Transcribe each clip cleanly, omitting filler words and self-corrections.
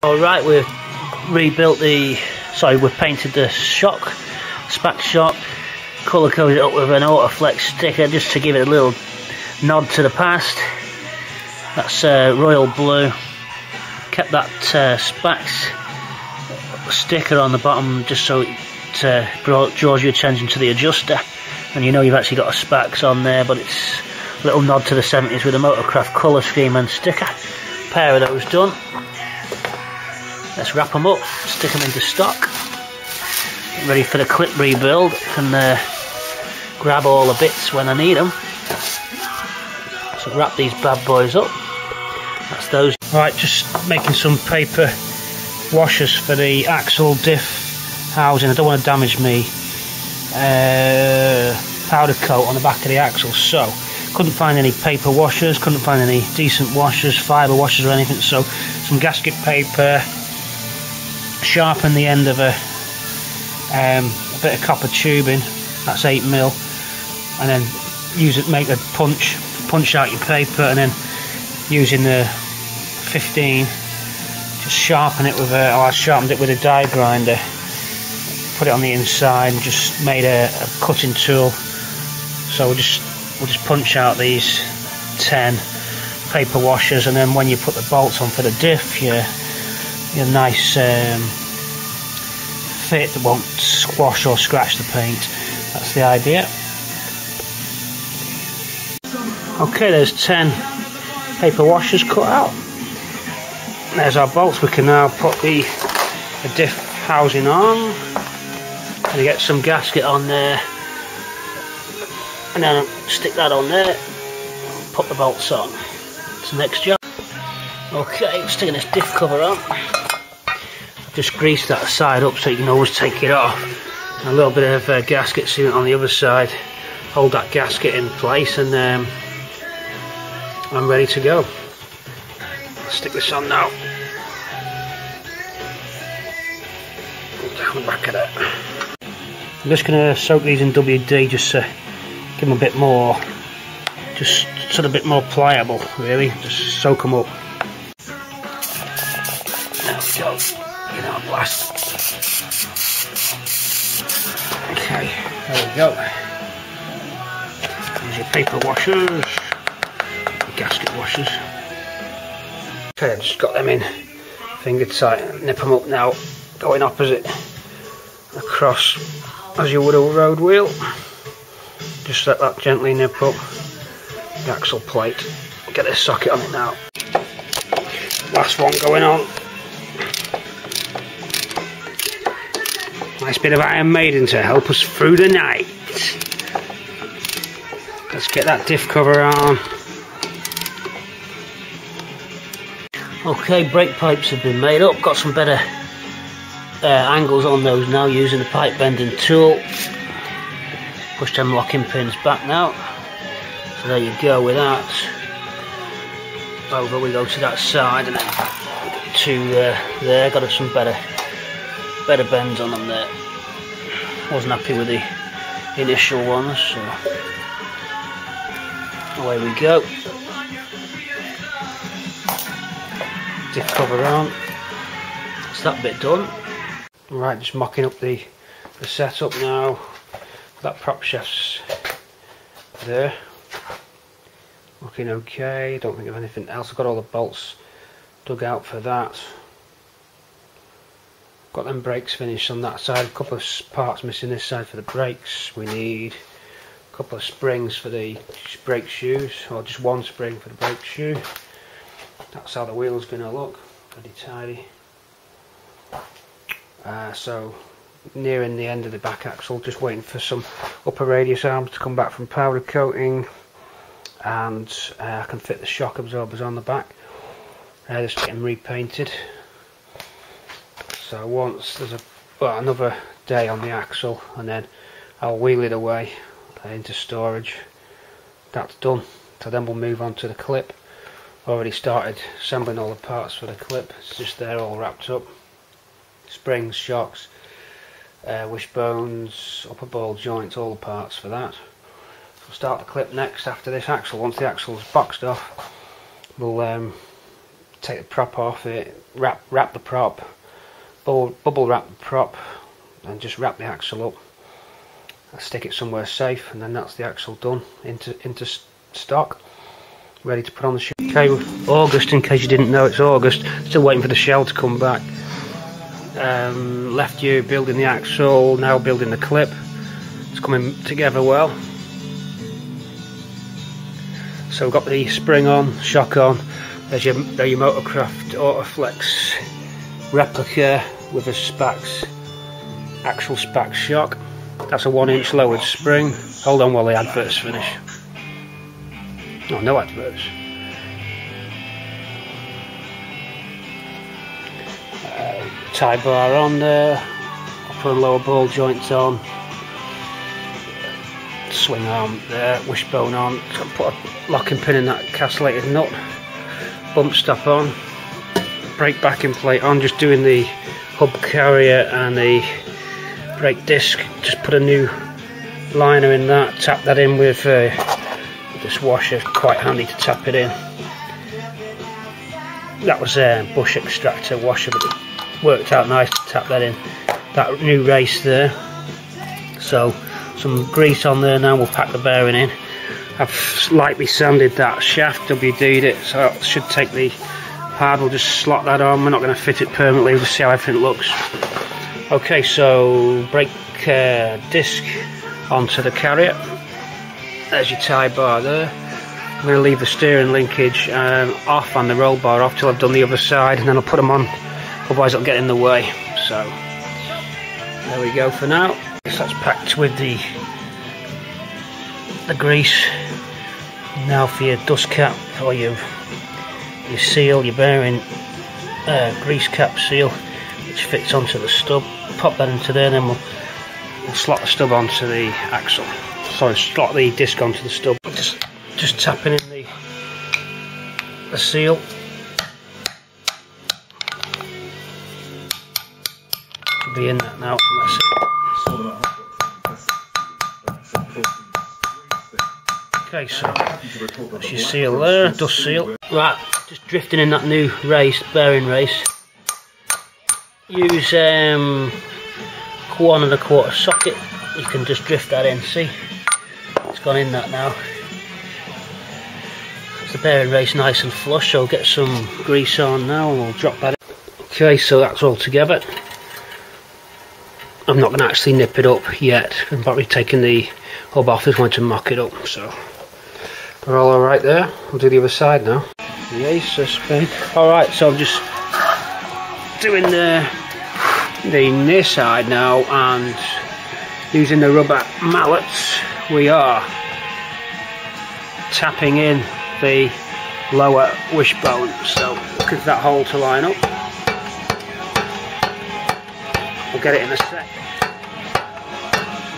Alright, we've we've painted the shock, spack shock, colour coded it up with an Autoflex sticker just to give it a little nod to the past. That's royal blue. Kept that Spax sticker on the bottom just so it draws your attention to the adjuster, and you know you've actually got a Spax on there, but it's a little nod to the 70s with a Motorcraft colour scheme and sticker. Pair of those done. Let's wrap them up, stick them into stock. Get ready for the clip rebuild. Can grab all the bits when I need them. So wrap these bad boys up. That's those. Right, just making some paper washers for the axle diff housing. I don't want to damage me powder coat on the back of the axle, so couldn't find any paper washers, couldn't find any decent washers, fibre washers or anything, so some gasket paper, sharpen the end of a bit of copper tubing, that's 8mm, and then use it, make a punch out your paper, and then using the 15 just sharpen it with I sharpened it with a die grinder, put it on the inside and just made a cutting tool. So we'll just punch out these 10 paper washers, and then when you put the bolts on for the diff, your nice fit that won't squash or scratch the paint. That's the idea. Okay, there's 10 paper washers cut out. There's our bolts. We can now put the diff housing on and get some gasket on there, and then stick that on there, put the bolts on. It's the next job. Okay, sticking this diff cover on. Just grease that side up so you can always take it off. And a little bit of gasket sealant on the other side. Hold that gasket in place, and I'm ready to go. Stick this on now. Down the back of that. I'm just going to soak these in WD just to give them a bit more, just sort of a bit more pliable, really. Just soak them up. There we go. Give that a blast. Okay, there we go. There's your paper washers, your gasket washers. Okay, I've just got them in finger tight. Nip them up now, going opposite across as you would a road wheel. Just let that gently nip up the axle plate. Get this socket on it now. Last one going on. Nice bit of Iron Maiden to help us through the night. Let's get that diff cover on. Okay, brake pipes have been made up. Got some better angles on those now using the pipe bending tool. Push them locking pins back now. So there you go with that. Over we go to that side, and then to there. Got some better bends on them there. Wasn't happy with the initial ones, so away we go. Diff cover on. That's that bit done. Right, just mocking up the setup now. That prop shaft's there. Looking okay. Don't think of anything else. I've got all the bolts dug out for that. Got them brakes finished on that side. A couple of parts missing this side for the brakes. We need a couple of springs for the brake shoes, or just one spring for the brake shoe. That's how the wheel's going to look. Pretty tidy. So nearing the end of the back axle, just waiting for some upper radius arms to come back from powder coating, and I can fit the shock absorbers on the back. Just getting repainted. So once there's another day on the axle, and then I'll wheel it away into storage. That's done. So then we'll move on to the clip. Already started assembling all the parts for the clip. It's just there all wrapped up. Springs, shocks, wishbones, upper ball joints, all the parts for that. We'll start the clip next after this axle. Once the axle's boxed off, we'll take the prop off it, wrap the prop, bubble wrap the prop, and just wrap the axle up. I stick it somewhere safe, and then that's the axle done into stock, ready to put on the shell. Okay, August, in case you didn't know, it's August. Still waiting for the shell to come back. Left you building the axle, now building the clip. It's coming together well. So we've got the spring on, shock on. There's your Motorcraft Autoflex replica with a actual Spax shock. That's a 1-inch lowered spring. Hold on while the adverts finish. Oh, no adverts. Tie bar on there. Upper and lower ball joints on. Swing arm there. Wishbone on. Put a locking pin in that castellated nut. Bump stop on. Brake backing plate on. Just doing the hub carrier and the brake disc. Just put a new liner in that. Tap that in with this washer. Quite handy to tap it in. That was a bush extractor washer, but it worked out nice to tap that in. That new race there. So some grease on there now. We'll pack the bearing in. I've slightly sanded that shaft, WD'd it, so it should take the pad. We'll just slot that on. We're not going to fit it permanently. We'll see how everything looks. Okay, so brake disc onto the carrier. There's your tie bar there. I'm going to leave the steering linkage off and the roll bar off till I've done the other side, and then I'll put them on, otherwise it'll get in the way. So there we go for now. So that's packed with the grease. Now for your dust cap or your seal, your bearing grease cap seal, which fits onto the stub. Pop that into there, then we'll slot the stub onto the axle. Sorry, slot the disc onto the stub. Just tapping in the seal. Should be in that now. That's it. Okay, so that's your seal there, dust seal. Right, just drifting in that new race, bearing race. Use 1 1/4 socket. You can just drift that in. See, it's gone in that now. It's the bearing race nice and flush. So I'll get some grease on now, and we'll drop that in. Okay, so that's all together. I'm not going to actually nip it up yet. I'm probably taking the hub off. Just going to mock it up. So we're all alright there. We'll do the other side now. The Acer spin. Alright, so I'm just doing the near side now, and using the rubber mallets we are tapping in the lower wishbone. So look at that hole to line up. We'll get it in a sec.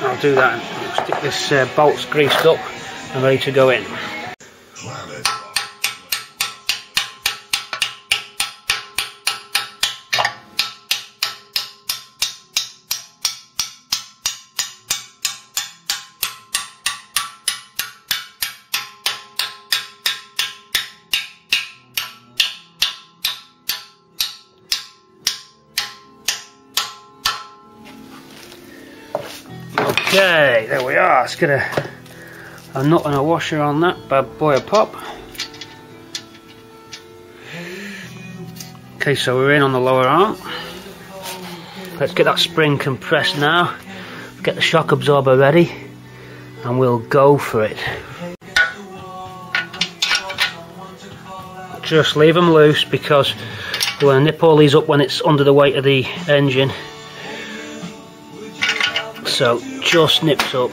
I'll do that and stick this bolts greased up and ready to go in. Okay, there we are. Let's get a nut and a washer on that bad boy a pop. Okay, so we're in on the lower arm. Let's get that spring compressed now. Get the shock absorber ready, and we'll go for it. Just leave them loose because we want to nip all these up when it's under the weight of the engine. So just nips up.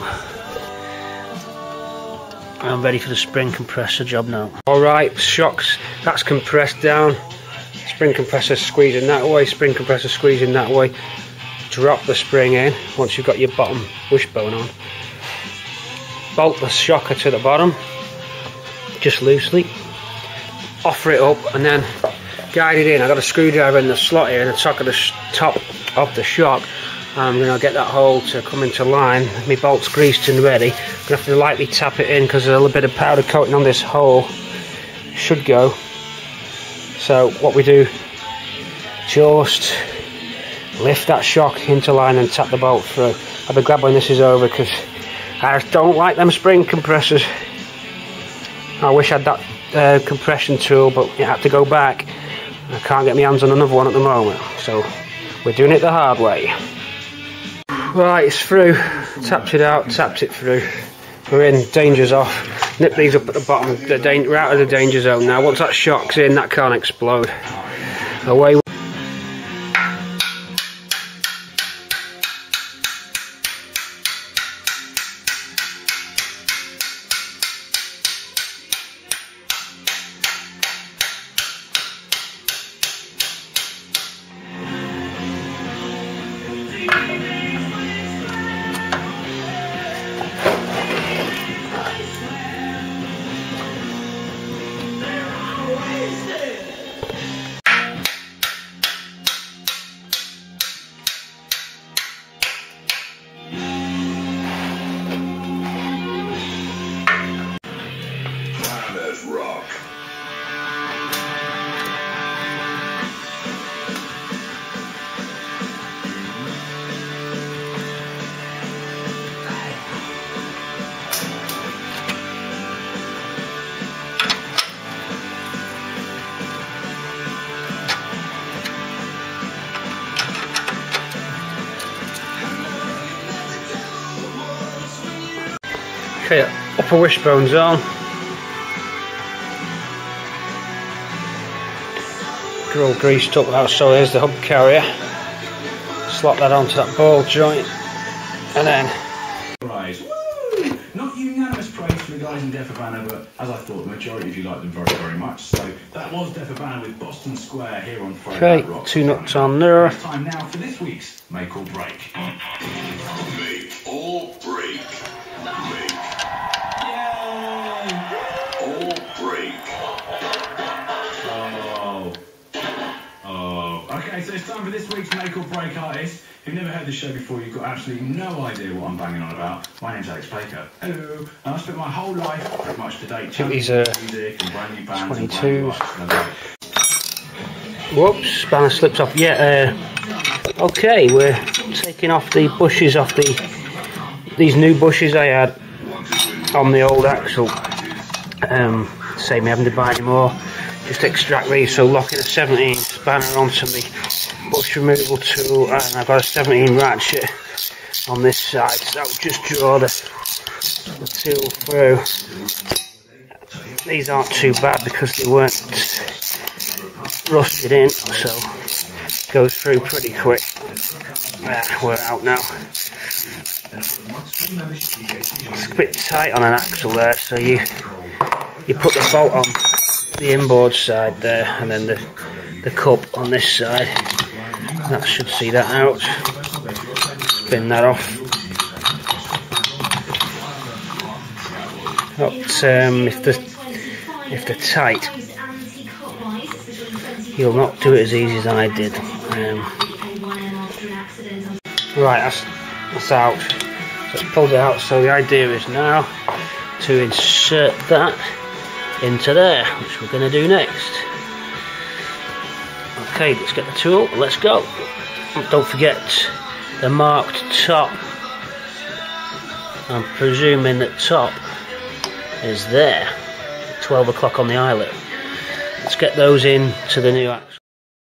I'm ready for the spring compressor job now. Alright, shocks, that's compressed down. Spring compressor squeezing that way, spring compressor squeezing that way. Drop the spring in once you've got your bottom wishbone on. Bolt the shocker to the bottom, just loosely. Offer it up and then guide it in. I've got a screwdriver in the slot here in the top of the shock. I'm going to get that hole to come into line. My bolt's greased and ready. I'm going to have to lightly tap it in because there's a little bit of powder coating on this hole. Should go. So what we do, just lift that shock into line and tap the bolt through. I'll be glad when this is over because I just don't like them spring compressors. I wish I had that compression tool, but you had to go back. I can't get my hands on another one at the moment, so we're doing it the hard way. Right, it's through. Tapped it out, tapped it through. We're in, danger's off. Nip these up at the bottom. We're out of the danger zone now. Once that shock's in, that can't explode. Away we rock. Okay, upper wishbone's on. All greased up now, so there's the hub carrier. Slot that onto that ball joint, and then. Right. Woo! Not unanimous praise for the guys in Deaf Havana, but as I thought, the majority of you liked them very, very much. So that was Deaf Havana with Boston Square here on Friday. Okay, 2 nuts on there. It's time now for this week's Make or Break. Make or Break. Make. Yay! Or Break. Okay, so it's time for this week's Make or Break artist. If you've never heard this show before, you've got absolutely no idea what I'm banging on about. My name's Alex Baker. Hello. And I've spent my whole life pretty much to date these are music and brand new bands 22s. And Whoops, spanner slipped off. Yeah, okay, we're taking off the bushes off these new bushes I had on the old axle. Save me having to buy any more. Just extract these, so locking a 17 spanner onto me bush removal tool, and I've got a 17 ratchet on this side, so I'll just draw the tool through. These aren't too bad because they weren't rusted in, so it goes through pretty quick. We're out now. It's a bit tight on an axle there, so you put the bolt on the inboard side there, and then the cup on this side. That should see that out. Spin that off. But if they're tight, you'll not do it as easy as I did. Right, that's out. So it's pulled it out. So the idea is now to insert that into there, which we're going to do next. Okay, let's get the tool, let's go. Don't forget the marked top. I'm presuming that top is there, 12 o'clock on the eyelet. Let's get those in to the new axle.